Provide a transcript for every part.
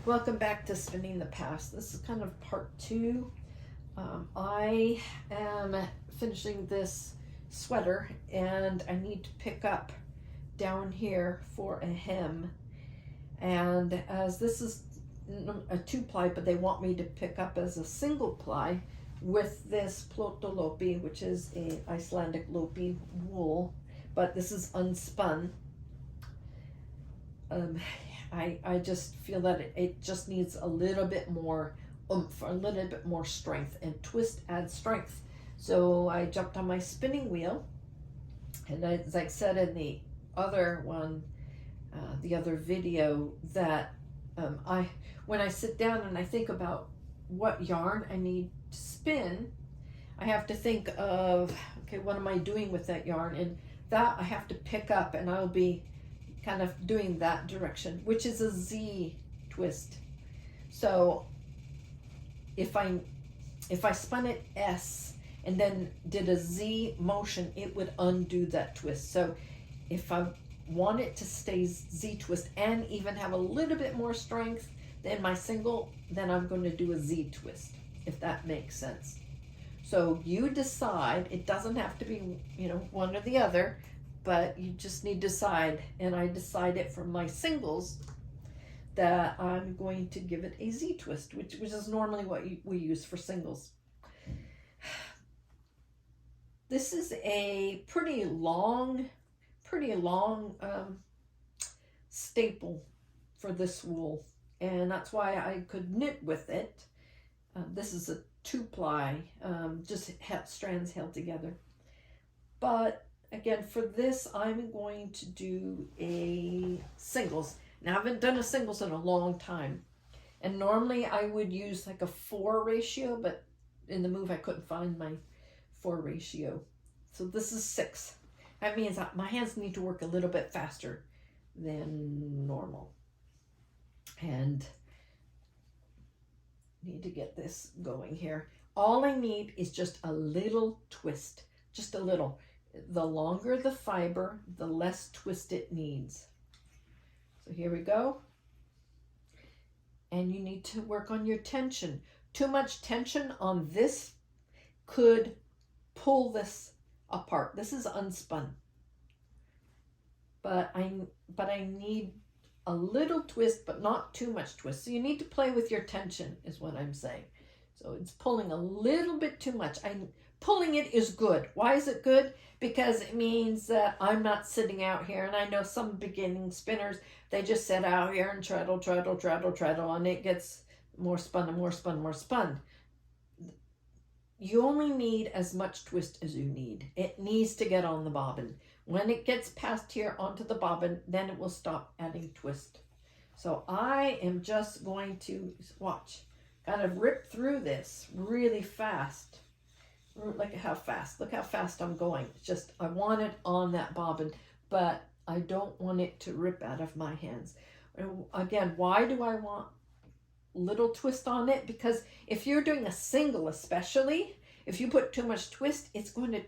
Welcome back to Spinning the Past. This is kind of part two. I am finishing this sweater and I need to pick up down here for a hem. And as this is a 2-ply, but they want me to pick up as a single ply with this Plotulopi, which is a Icelandic lopi wool, but this is unspun. I just feel that it just needs a little bit more oomph, a little bit more strength, and twist adds strength. So I jumped on my spinning wheel, and as I said in the other one, the other video, that when I sit down and I think about what yarn I need to spin, I have to think of, okay, what am I doing with that yarn? And that I have to pick up, and I'll be kind of doing that direction, which is a Z twist. So if I spun it S and then did a Z motion, it would undo that twist. So if I want it to stay Z twist and even have a little bit more strength than my single, then I'm going to do a Z twist, if that makes sense. So you decide. It doesn't have to be, one or the other, but you just need to decide. And I decided for my singles that I'm going to give it a Z twist, which is normally what we use for singles. This is a pretty long staple for this wool, and that's why I could knit with it. This is a 2-ply, just strands held together. But again, for this, I'm going to do a singles. Now, I haven't done a singles in a long time. And normally I would use like a 4 ratio, but in the move I couldn't find my 4 ratio. So this is 6. That means that my hands need to work a little bit faster than normal. And need to get this going here. All I need is just a little twist, just a little. The longer the fiber, the less twist it needs. So here we go. And you need to work on your tension. Too much tension on this could pull this apart. This is unspun. But I need a little twist, but not too much twist. So you need to play with your tension, is what I'm saying. So it's pulling a little bit too much. Pulling it is good. Why is it good? Because it means that I'm not sitting out here, and I know some beginning spinners, they just sit out here and treadle, and it gets more spun and more spun, more spun. You only need as much twist as you need. It needs to get on the bobbin. When it gets past here onto the bobbin, then it will stop adding twist. So I am just going to, watch, kind of rip through this really fast. Look how fast I'm going. It's just, I want it on that bobbin, but I don't want it to rip out of my hands. And again, why do I want little twist on it? Because if you're doing a single, especially, if you put too much twist, it's going to,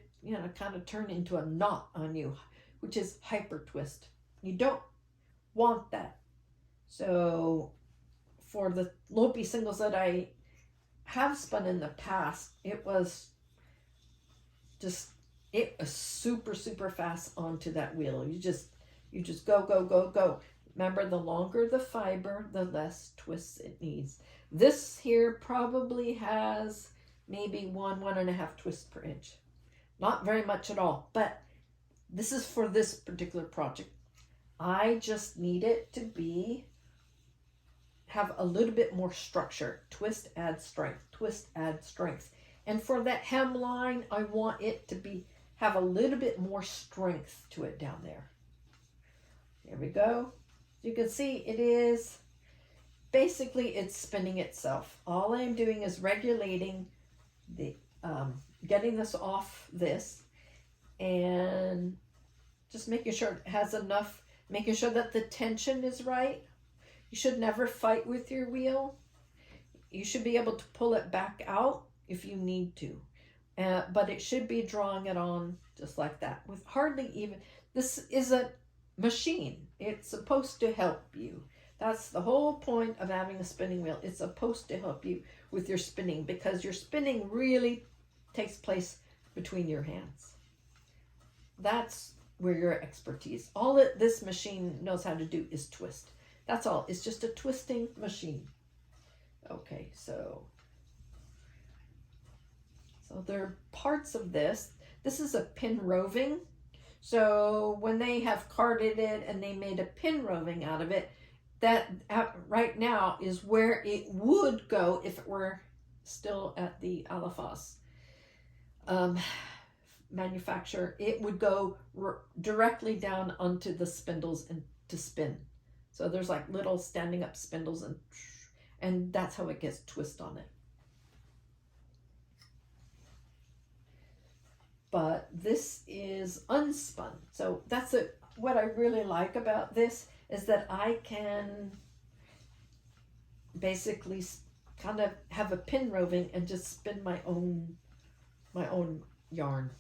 kind of turn into a knot on you, which is hyper twist. You don't want that. So for the Lopi singles that I have spun in the past, it was super, super fast onto that wheel. You just go. Remember, the longer the fiber, the less twists it needs. This here probably has maybe 1.5 twists per inch. Not very much at all, but this is for this particular project. I just need it to have a little bit more structure. Twist adds strength, twist adds strength. And for that hemline, I want it to have a little bit more strength to it down there. There we go. You can see it is, basically it's spinning itself. All I'm doing is regulating the, getting this off this, and just making sure it has enough, making sure that the tension is right. You should never fight with your wheel. You should be able to pull it back out if you need to. But it should be drawing it on just like that with hardly even, this is a machine. It's supposed to help you. That's the whole point of having a spinning wheel. It's supposed to help you with your spinning, because your spinning really takes place between your hands. That's where your expertise. All that this machine knows how to do is twist. That's all. It's just a twisting machine. Okay, so there are parts of this. This is a pin roving. So when they have carded it and they made a pin roving out of it, that right now is where it would go if it were still at the Alafas manufacturer. It would go directly down onto the spindles and to spin. So there's like little standing up spindles, and that's how it gets twist on it. But this is unspun. So that's what I really like about this, is that I can basically kind of have a pin roving and just spin my own yarn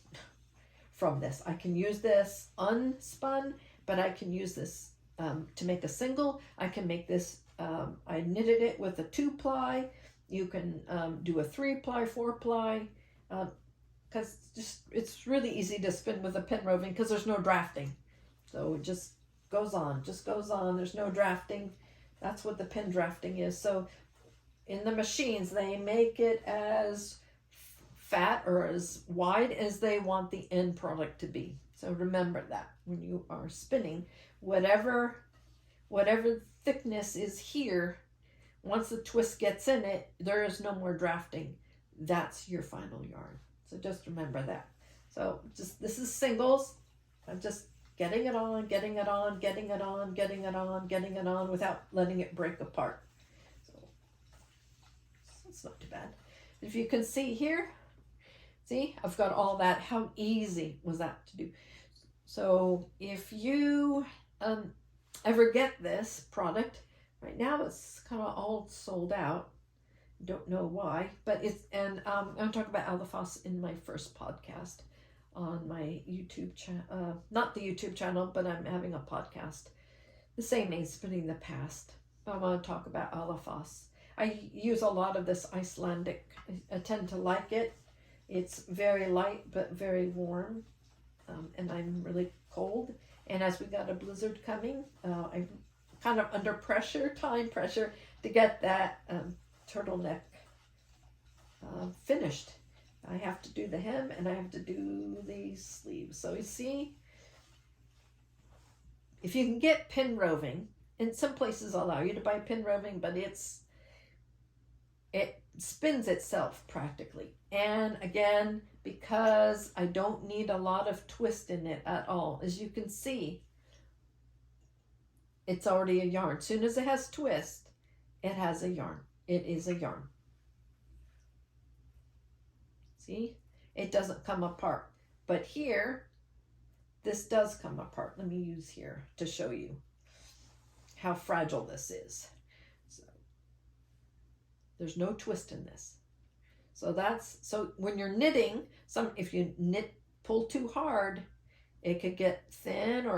from this. I can use this unspun, but I can use this to make a single. I can make this, I knitted it with a 2-ply. You can do a 3-ply, 4-ply, because it's really easy to spin with a pin roving because there's no drafting. So it just goes on. There's no drafting. That's what the pin drafting is. So in the machines, they make it as fat or as wide as they want the end product to be. So remember that when you are spinning, whatever thickness is here, once the twist gets in it, there is no more drafting. That's your final yarn. So just remember that. So this is singles. I'm just getting it on without letting it break apart. So it's not too bad. If you can see here, see, I've got all that. How easy was that to do? So if you ever get this product, right now it's kind of all sold out. Don't know why, but I'm talking about Alafas in my first podcast on my YouTube channel, not the YouTube channel, but I'm having a podcast, the same name, Spinning the Past. I want to talk about Alafas. I use a lot of this Icelandic. I tend to like it. It's very light, but very warm, and I'm really cold. And as we got a blizzard coming, I'm kind of under time pressure to get that turtleneck finished. I have to do the hem and I have to do the sleeves. So you see, if you can get pin roving, and some places allow you to buy pin roving, but it spins itself practically. And again, because I don't need a lot of twist in it at all, as you can see, it's already a yarn. As soon as it has twist, it has a yarn. It is a yarn. See, it doesn't come apart. But here, this does come apart. Let me use here to show you how fragile this is. So there's no twist in this. So when you're knitting, if you pull too hard, it could get thin,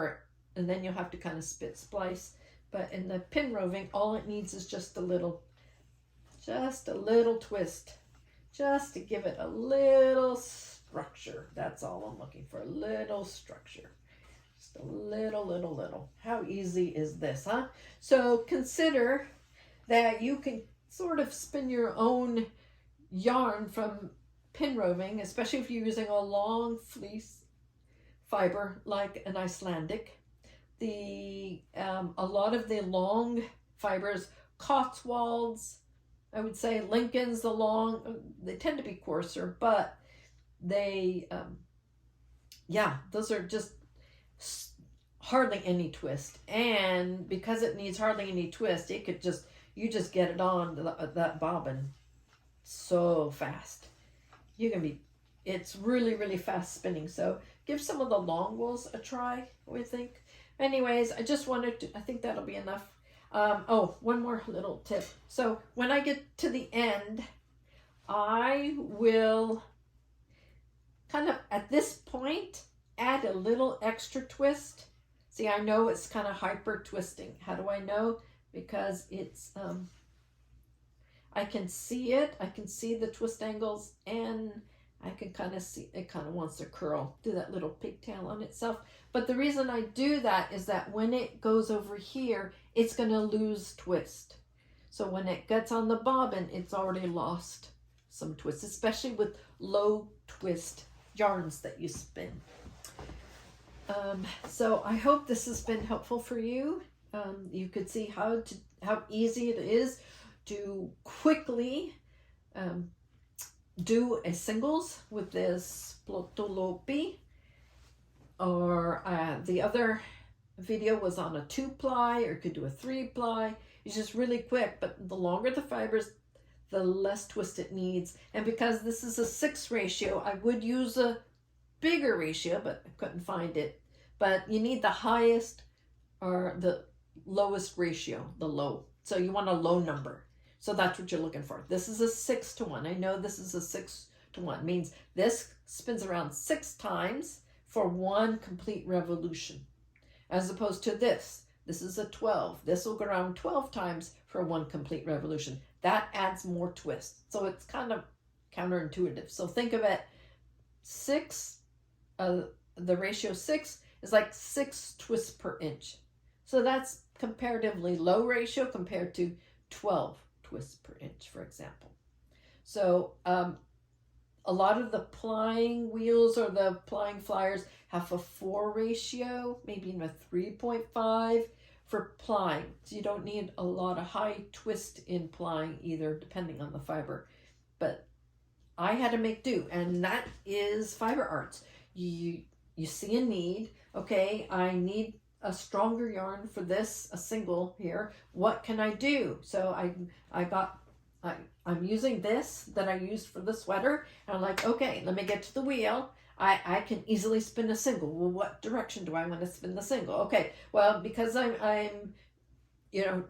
and then you'll have to kind of splice. But in the pin roving, all it needs is just a little twist, just to give it a little structure. That's all I'm looking for, a little structure. Just a little. How easy is this, huh? So consider that you can sort of spin your own yarn from pin roving, especially if you're using a long fleece fiber like an Icelandic. A lot of the long fibers, Cotswolds, I would say Lincolns, they tend to be coarser, but they, those are just hardly any twist. And because it needs hardly any twist, you just get it on that bobbin so fast. It's really, really fast spinning. So give some of the long wools a try, we think. Anyways, I think that'll be enough. One more little tip. So when I get to the end, I will kind of, at this point, add a little extra twist. See, I know it's kind of hyper twisting. How do I know? because it's I can see it. I can see the twist angles, and I can kind of see it kind of wants to curl, do that little pigtail on itself. But the reason I do that is that when it goes over here, it's going to lose twist. So when it gets on the bobbin, it's already lost some twist, especially with low twist yarns that you spin. So I hope this has been helpful for you. You could see how easy it is to quickly do a singles with this Plotulopi, or the other video was on a 2-ply, or you could do a 3-ply. It's just really quick, but the longer the fibers, the less twist it needs. And because this is a 6 ratio, I would use a bigger ratio, but I couldn't find it. But you need the highest or the lowest ratio, the low. So you want a low number. So that's what you're looking for. This is a 6-to-1. I know this is a 6-to-1. Means this spins around 6 times for one complete revolution. As opposed to this. This is a 12. This will go around 12 times for one complete revolution. That adds more twist. So it's kind of counterintuitive. So think of it, 6, the ratio 6 is like 6 twists per inch. So that's comparatively low ratio compared to 12 twists per inch, for example. So a lot of the plying wheels or the plying flyers have a 4 ratio, maybe even a 3.5 for plying. So you don't need a lot of high twist in plying either, depending on the fiber. But I had to make do, and that is fiber arts. You see a need. Okay, I need a stronger yarn for this, a single here. What can I do? So I'm using this that I used for the sweater, and I'm like, okay, let me get to the wheel. I can easily spin a single. Well, what direction do I want to spin the single? Okay, well, because I'm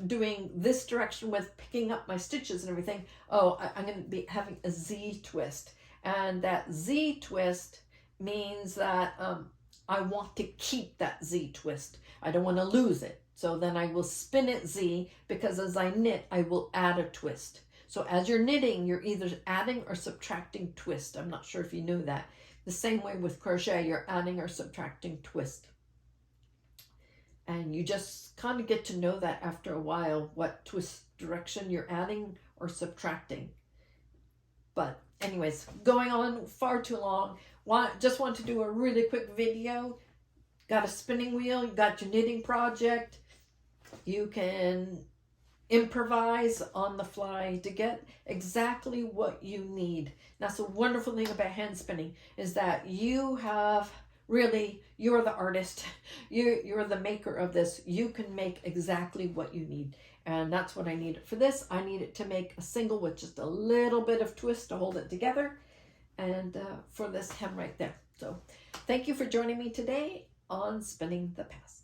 doing this direction with picking up my stitches and everything, I'm going to be having a Z twist. And that Z twist means that I want to keep that Z twist. I don't want to lose it. So then I will spin it Z, because as I knit, I will add a twist. So as you're knitting, you're either adding or subtracting twist. I'm not sure if you knew that. The same way with crochet, you're adding or subtracting twist. And you just kind of get to know that after a while, what twist direction you're adding or subtracting. But anyways, going on far too long. Just want to do a really quick video. Got a spinning wheel, you got your knitting project. You can improvise on the fly to get exactly what you need. That's the wonderful thing about hand spinning, is that you have really, you're the artist. You're the maker of this. You can make exactly what you need. And that's what I needed for this. I needed to make a single with just a little bit of twist to hold it together. And for this hem right there. So thank you for joining me today on Spinning the Past.